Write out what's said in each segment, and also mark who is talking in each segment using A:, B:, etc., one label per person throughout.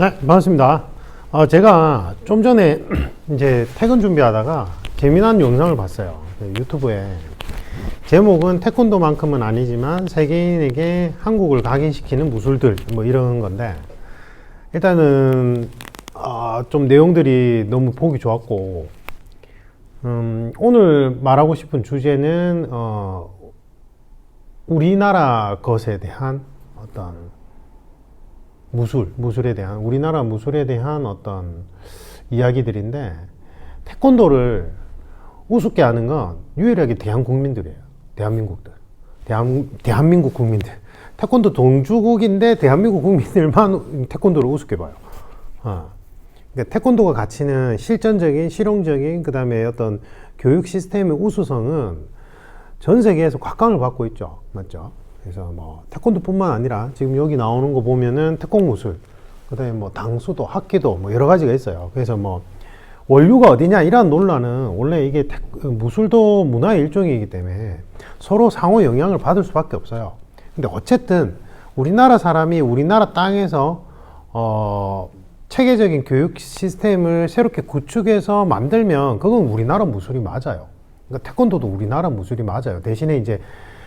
A: 네, 반갑습니다. 제가 좀 전에 이제 퇴근 준비하다가 재미난 영상을 봤어요. 유튜브에. 제목은 태권도만큼은 아니지만 세계인에게 한국을 각인시키는 무술들, 뭐 이런 건데, 일단은, 좀 내용들이 너무 보기 좋았고, 오늘 말하고 싶은 주제는, 우리나라 것에 대한 어떤 무술에 대한, 우리나라 무술에 대한 어떤 이야기들인데, 태권도를 우습게 하는 건 유일하게 대한국민들이에요. 대한민국들. 대한민국 국민들. 태권도 동주국인데 대한민국 국민들만 태권도를 우습게 봐요. 그러니까 태권도가 가치는 실전적인, 실용적인, 그 다음에 어떤 교육 시스템의 우수성은 전 세계에서 곽강을 받고 있죠. 맞죠? 그래서 뭐 태권도뿐만 아니라 지금 여기 나오는 거 보면은 태권무술, 그다음에 뭐 당수도, 합기도 뭐 여러 가지가 있어요. 그래서 뭐 원류가 어디냐 이런 논란은 원래 이게 무술도 문화의 일종이기 때문에 서로 상호 영향을 받을 수밖에 없어요. 근데 어쨌든 우리나라 사람이 우리나라 땅에서 체계적인 교육 시스템을 새롭게 구축해서 만들면 그건 우리나라 무술이 맞아요. 그러니까 태권도도 우리나라 무술이 맞아요. 대신에 이제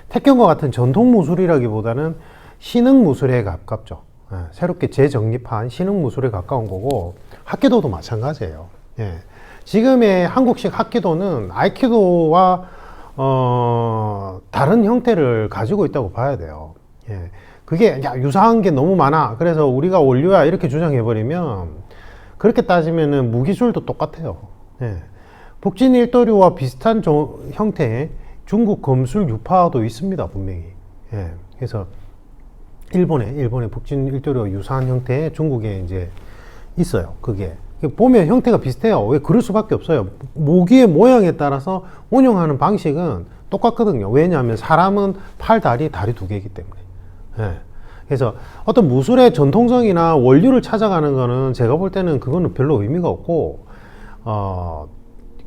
A: 태권과 같은 전통 무술이라기보다는 신흥 무술에 가깝죠. 새롭게 재정립한 신흥 무술에 가까운 거고, 합기도도 마찬가지예요. 지금의 한국식 합기도는 아이키도와 다른 형태를 가지고 있다고 봐야 돼요. 그게 유사한 게 너무 많아, 그래서 우리가 원류야 이렇게 주장해버리면, 그렇게 따지면은 무기술도 똑같아요. 북진 일도류와 비슷한 형태의 중국 검술 유파도 있습니다, 분명히. 그래서 일본의 북진 일도류와 유사한 형태의 중국에 이제 있어요. 그게 보면 형태가 비슷해요. 왜? 그럴 수밖에 없어요. 무기의 모양에 따라서 운영하는 방식은 똑같거든요. 왜냐하면 사람은 팔, 다리 두 개이기 때문에. 그래서 어떤 무술의 전통성이나 원류를 찾아가는 거는 제가 볼 때는 그거는 별로 의미가 없고,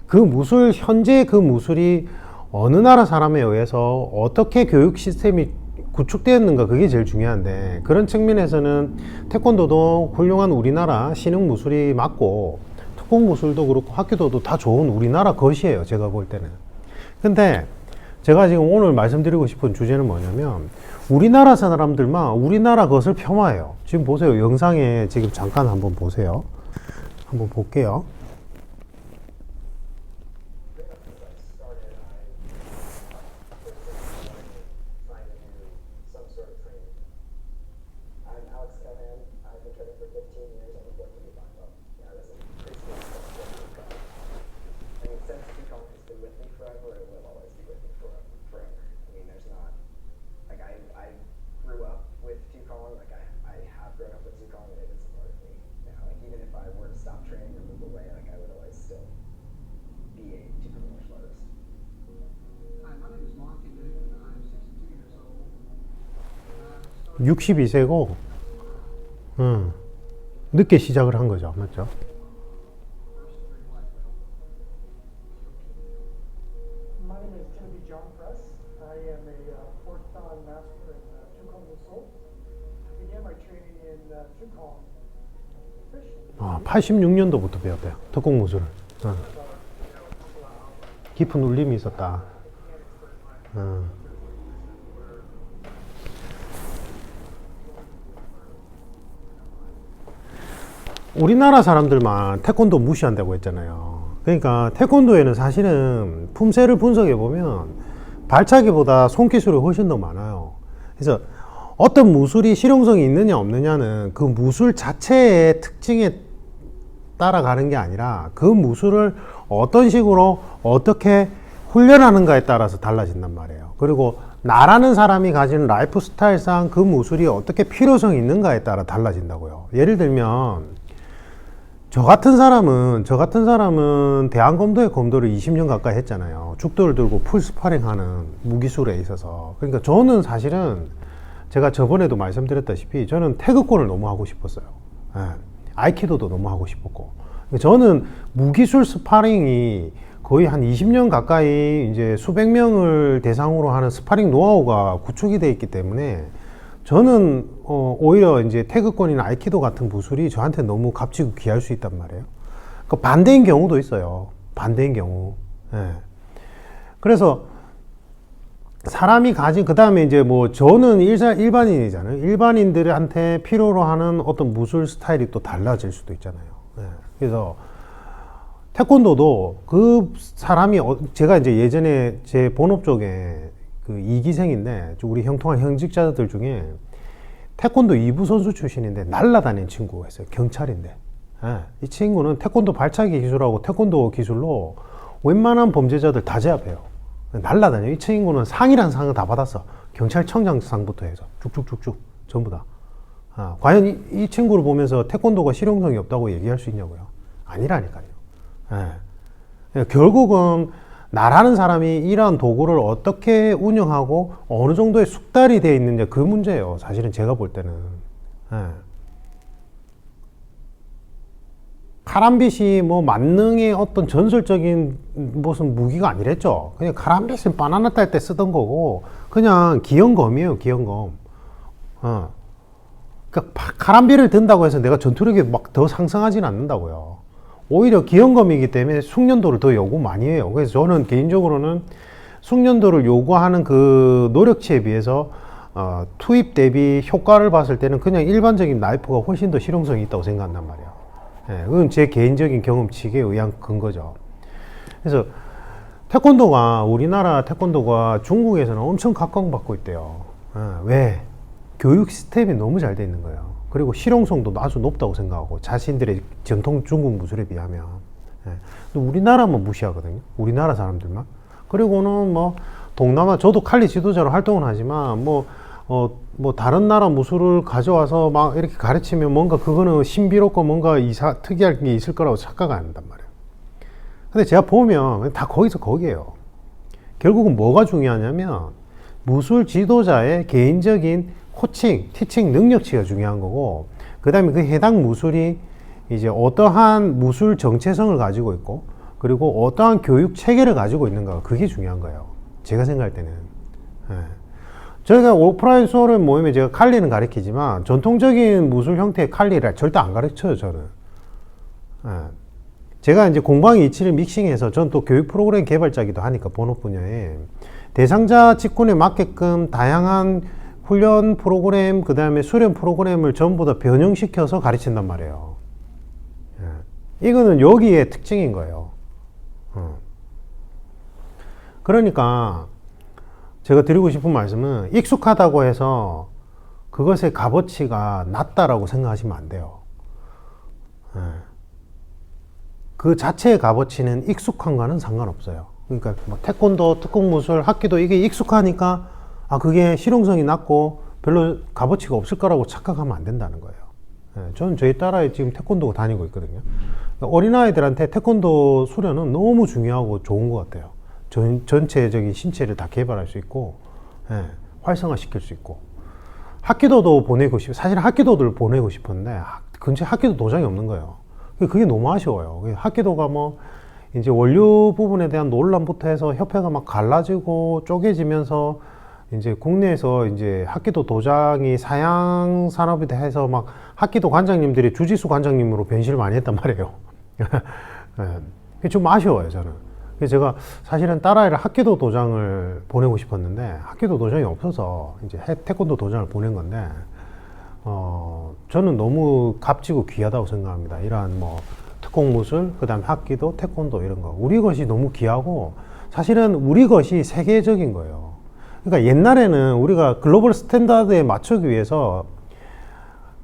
A: 그 무술, 현재 그 무술이 어느 나라 사람에 의해서 어떻게 교육 시스템이 구축되었는가, 그게 제일 중요한데, 그런 측면에서는 태권도도 훌륭한 우리나라 신흥 무술이 맞고, 특공 무술도 그렇고 합기도도 다 좋은 우리나라 것이에요, 제가 볼 때는. 근데 제가 지금 오늘 말씀드리고 싶은 주제는 뭐냐면, 우리나라 사람들만 우리나라 것을 폄하해요. 지금 보세요. 영상에 지금 잠깐 한번 보세요. 한번 볼게요.
B: I'm
A: 62세고, 늦게 시작을 한 거죠. 맞죠?
B: My name is Timothy John Press. I am a fourth dan master in Chukong Musul. I began my training in Chukong Fish.
A: 86년도부터 배웠대요. 특공무술을. 깊은 울림이 있었다. 우리나라 사람들만 태권도 무시한다고 했잖아요. 그러니까 태권도에는 사실은 품새를 분석해 보면 발차기보다 손기술이 훨씬 더 많아요. 그래서 어떤 무술이 실용성이 있느냐 없느냐는 그 무술 자체의 특징에 따라가는 게 아니라 그 무술을 어떤 식으로 어떻게 훈련하는가에 따라서 달라진단 말이에요. 그리고 나라는 사람이 가지는 라이프 스타일상 그 무술이 어떻게 필요성이 있는가에 따라 달라진다고요. 예를 들면 저 같은 사람은 대한검도의 검도를 20년 가까이 했잖아요. 죽도를 들고 풀 스파링하는 무기술에 있어서. 그러니까 저는 사실은 제가 저번에도 말씀드렸다시피 저는 태극권을 너무 하고 싶었어요. 아이키도도 너무 하고 싶었고. 저는 무기술 스파링이 거의 한 20년 가까이 이제 수백 명을 대상으로 하는 스파링 노하우가 구축이 되어 있기 때문에 저는 오히려 이제 태극권이나 아이키도 같은 무술이 저한테 너무 값지고 귀할 수 있단 말이에요. 그 반대인 경우도 있어요. 반대인 경우. 예. 그래서 사람이 가진, 그 다음에 이제 뭐 저는 일반인이잖아요. 일반인들한테 필요로 하는 어떤 무술 스타일이 또 달라질 수도 있잖아요. 예. 그래서 태권도도 그 사람이 제가 이제 예전에 제 본업 쪽에 그 2기생인데 우리 형통한 현직자들 중에 태권도 2부 선수 출신인데 날라다니는 친구가 있어요. 경찰인데. 예. 이 친구는 태권도 발차기 기술하고 태권도 기술로 웬만한 범죄자들 다 제압해요. 날라다녀. 이 친구는 상이란 상을 다 받았어. 경찰청장상부터 해서 쭉쭉쭉쭉 전부 다. 과연 이 친구를 보면서 태권도가 실용성이 없다고 얘기할 수 있냐고요? 아니라니까요. 예. 결국은 나라는 사람이 이러한 도구를 어떻게 운영하고 어느 정도의 숙달이 되어 있느냐, 그 문제예요. 사실은 제가 볼 때는. 예. 카람빗이 뭐 만능의 어떤 전설적인 무슨 무기가 아니랬죠. 그냥 카람빗은 바나나 딸 때 쓰던 거고 그냥 기형검이에요. 기형검. 그러니까 카람빗을 든다고 해서 내가 전투력이 막 더 상승하지는 않는다고요. 오히려 기형검이기 때문에 숙련도를 더 요구 많이 해요. 그래서 저는 개인적으로는 숙련도를 요구하는 그 노력치에 비해서 투입 대비 효과를 봤을 때는 그냥 일반적인 나이프가 훨씬 더 실용성이 있다고 생각한단 말이에요. 예, 그건 제 개인적인 경험치에 의한 근거죠. 그래서 우리나라 태권도가 중국에서는 엄청 각광받고 있대요. 왜? 교육 시스템이 너무 잘 돼 있는 거예요. 그리고 실용성도 아주 높다고 생각하고, 자신들의 전통 중국 무술에 비하면. 예. 근데 우리나라만 무시하거든요. 우리나라 사람들만. 그리고는 뭐 동남아, 저도 칼리 지도자로 활동을 하지만 뭐 다른 나라 무술을 가져와서 막 이렇게 가르치면 뭔가 그거는 신비롭고 뭔가 특이할 게 있을 거라고 착각 안 한단 말이에요. 근데 제가 보면 다 거기서 거기에요. 결국은 뭐가 중요하냐면 무술 지도자의 개인적인 코칭, 티칭 능력치가 중요한 거고, 그 다음에 그 해당 무술이 이제 어떠한 무술 정체성을 가지고 있고, 그리고 어떠한 교육 체계를 가지고 있는가, 그게 중요한 거예요. 제가 생각할 때는. 예. 저희가 오프라인 수업을 모임에 제가 칼리는 가르치지만 전통적인 무술 형태의 칼리를 절대 안 가르쳐요, 저는. 예. 제가 이제 공방의 이치를 믹싱해서 전 또 교육 프로그램 개발자기도 하니까 본업 분야에 대상자 직군에 맞게끔 다양한 훈련 프로그램, 그 다음에 수련 프로그램을 전부 다 변형시켜서 가르친단 말이에요. 예. 이거는 여기에 특징인 거예요. 그러니까 제가 드리고 싶은 말씀은 익숙하다고 해서 그것의 값어치가 낮다라고 생각하시면 안 돼요. 예. 그 자체의 값어치는 익숙한과는 상관없어요. 그러니까 뭐 태권도, 특공무술, 합기도 이게 익숙하니까 그게 실용성이 낮고 별로 값어치가 없을 거라고 착각하면 안 된다는 거예요. 예. 저는 저희 딸아이 지금 태권도 다니고 있거든요. 어린아이들한테 태권도 수련은 너무 중요하고 좋은 것 같아요. 전체적인 신체를 다 개발할 수 있고, 예, 활성화시킬 수 있고. 합기도도 보내고 사실 합기도들 보내고 싶었는데 근처에 합기도 도장이 없는 거예요. 그게 너무 아쉬워요. 합기도가 뭐 이제 원료 부분에 대한 논란부터 해서 협회가 막 갈라지고 쪼개지면서 이제 국내에서 이제 합기도 도장이 사양 산업이 해서 막 합기도 관장님들이 주지수 관장님으로 변신을 많이 했단 말이에요. 예, 좀 아쉬워요, 저는. 그래서 제가 사실은 딸아이를 합기도 도장을 보내고 싶었는데 합기도 도장이 없어서 이제 태권도 도장을 보낸 건데, 저는 너무 값지고 귀하다고 생각합니다. 이러한 뭐 특공무술, 그 다음에 합기도, 태권도 이런 거. 우리 것이 너무 귀하고 사실은 우리 것이 세계적인 거예요. 그러니까 옛날에는 우리가 글로벌 스탠다드에 맞추기 위해서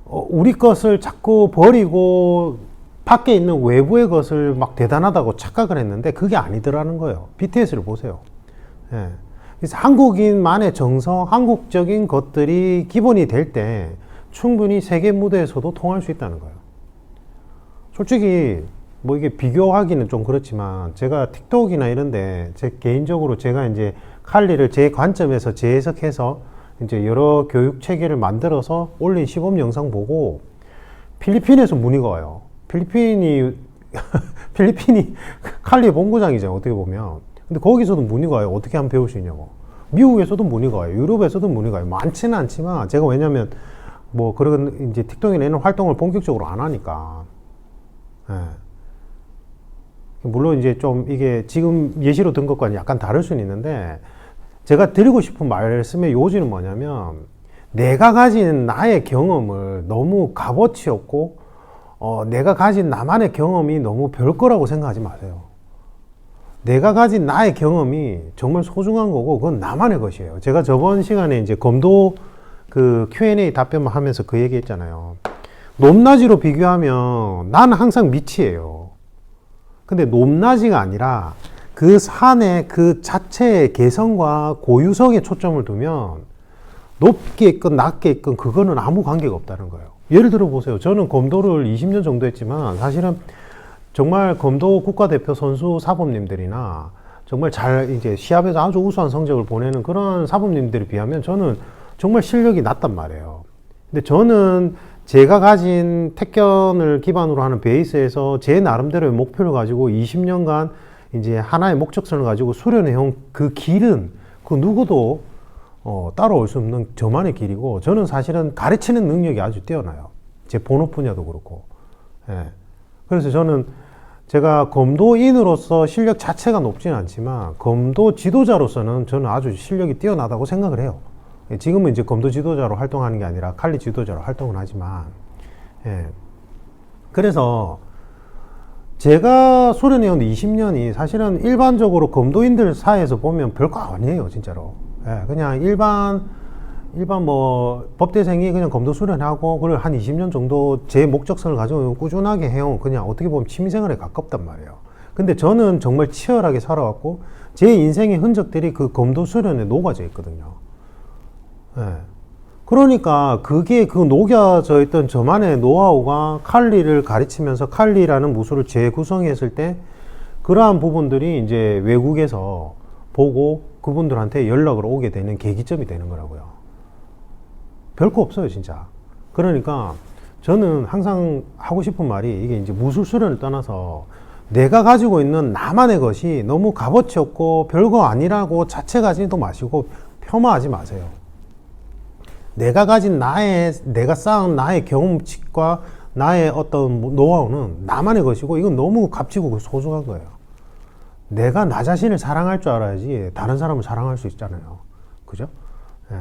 A: 우리 것을 자꾸 버리고 밖에 있는 외부의 것을 막 대단하다고 착각을 했는데 그게 아니더라는 거예요. BTS를 보세요. 예. 그래서 한국인만의 정서, 한국적인 것들이 기본이 될 때 충분히 세계 무대에서도 통할 수 있다는 거예요. 솔직히 뭐 이게 비교하기는 좀 그렇지만 제가 틱톡이나 이런데 제 개인적으로 제가 이제 칼리를 제 관점에서 재해석해서 이제 여러 교육 체계를 만들어서 올린 시범 영상 보고 필리핀에서 문의가 와요. 필리핀이 칼리 본고장이죠, 어떻게 보면. 근데 거기서도 문의가 와요. 어떻게 하면 배울 수 있냐고. 미국에서도 문의가 와요. 유럽에서도 문의가 와요. 많지는 않지만 제가 왜냐면 뭐 그런 이제 틱톡에 내는 활동을 본격적으로 안 하니까. 예. 물론 이제 좀 이게 지금 예시로 든 것과는 약간 다를 수는 있는데 제가 드리고 싶은 말씀의 요지는 뭐냐면 내가 가진 나의 경험을 너무 값어치 없고 내가 가진 나만의 경험이 너무 별 거라고 생각하지 마세요. 내가 가진 나의 경험이 정말 소중한 거고 그건 나만의 것이에요. 제가 저번 시간에 이제 검도 그 Q&A 답변만 하면서 그 얘기 했잖아요. 높낮이로 비교하면 나는 항상 밑이에요. 근데 높낮이가 아니라 그 산의 그 자체의 개성과 고유성에 초점을 두면 높게 있건 낮게 있건 그거는 아무 관계가 없다는 거예요. 예를 들어 보세요. 저는 검도를 20년 정도 했지만 사실은 정말 검도 국가대표 선수 사범님들이나 정말 잘 이제 시합에서 아주 우수한 성적을 보내는 그런 사범님들에 비하면 저는 정말 실력이 낮단 말이에요. 근데 저는 제가 가진 택견을 기반으로 하는 베이스에서 제 나름대로의 목표를 가지고 20년간 이제 하나의 목적성을 가지고 수련해온 그 길은 그 누구도 따라올 수 없는 저만의 길이고 저는 사실은 가르치는 능력이 아주 뛰어나요. 제 본업 분야도 그렇고. 예. 그래서 저는 제가 검도인으로서 실력 자체가 높지는 않지만 검도 지도자로서는 저는 아주 실력이 뛰어나다고 생각을 해요. 지금은 이제 검도 지도자로 활동하는 게 아니라 칼리 지도자로 활동을 하지만, 예. 그래서 제가 수련해온 20년이 사실은 일반적으로 검도인들 사이에서 보면 별거 아니에요, 진짜로. 예, 그냥 일반 뭐 법대생이 그냥 검도 수련하고 그걸 한 20년 정도 제 목적성을 가지고 꾸준하게 해온 그냥 어떻게 보면 취미생활에 가깝단 말이에요. 근데 저는 정말 치열하게 살아왔고 제 인생의 흔적들이 그 검도 수련에 녹아져 있거든요. 예. 그러니까 그게 그 녹여져 있던 저만의 노하우가 칼리를 가르치면서 칼리라는 무술을 재구성했을 때 그러한 부분들이 이제 외국에서 보고 그분들한테 연락을 오게 되는 계기점이 되는 거라고요. 별거 없어요, 진짜. 그러니까 저는 항상 하고 싶은 말이 이게 이제 무술 수련을 떠나서 내가 가지고 있는 나만의 것이 너무 값어치 없고 별거 아니라고 자체 가지도 마시고 폄하하지 마세요. 내가 가진 내가 쌓은 나의 경험치과 나의 어떤 노하우는 나만의 것이고 이건 너무 값지고 소중한 거예요. 내가 나 자신을 사랑할 줄 알아야지 다른 사람을 사랑할 수 있잖아요. 그죠? 예.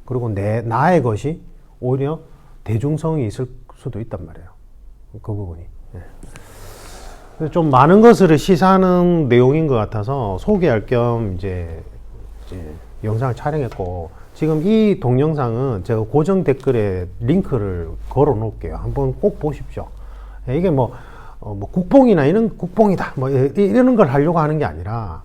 A: 그리고 나의 것이 오히려 대중성이 있을 수도 있단 말이에요. 그 부분이. 예. 좀 많은 것을 시사하는 내용인 것 같아서 소개할 겸 이제 영상을 촬영했고 지금 이 동영상은 제가 고정 댓글에 링크를 걸어 놓을게요. 한번 꼭 보십시오. 예, 이게 뭐 국뽕이나 이런 국뽕이다 뭐 이런 걸 하려고 하는 게 아니라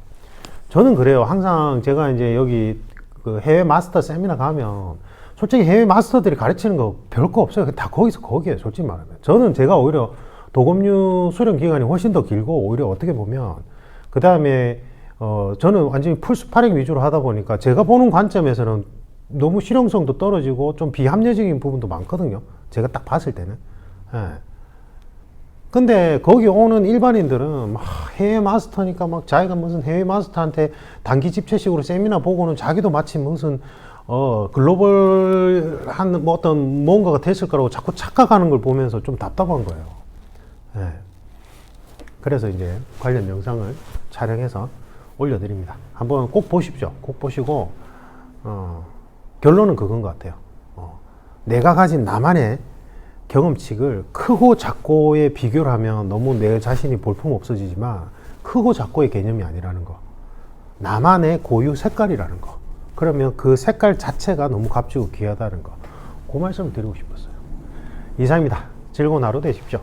A: 저는 그래요. 항상 제가 이제 여기 그 해외 마스터 세미나 가면 솔직히 해외 마스터들이 가르치는 거 별거 없어요. 다 거기에요. 솔직히 말하면. 저는 제가 오히려 도검류 수련 기간이 훨씬 더 길고 오히려 어떻게 보면 그 다음에 저는 완전히 풀 스파링 위주로 하다 보니까 제가 보는 관점에서는 너무 실용성도 떨어지고 좀 비합리적인 부분도 많거든요. 제가 딱 봤을 때는. 예. 근데 거기 오는 일반인들은 막 해외 마스터니까 막 자기가 무슨 해외 마스터한테 단기 집체식으로 세미나 보고는 자기도 마치 무슨 글로벌한 뭐 어떤 뭔가가 됐을 거라고 자꾸 착각하는 걸 보면서 좀 답답한 거예요. 예. 그래서 이제 관련 영상을 촬영해서 올려드립니다. 한번 꼭 보십시오. 꼭 보시고 결론은 그건 것 같아요. 내가 가진 나만의 경험칙을 크고 작고의 비교를 하면 너무 내 자신이 볼품 없어지지만 크고 작고의 개념이 아니라는 거. 나만의 고유 색깔이라는 거. 그러면 그 색깔 자체가 너무 값지고 귀하다는 거. 그 말씀을 드리고 싶었어요. 이상입니다. 즐거운 하루 되십시오.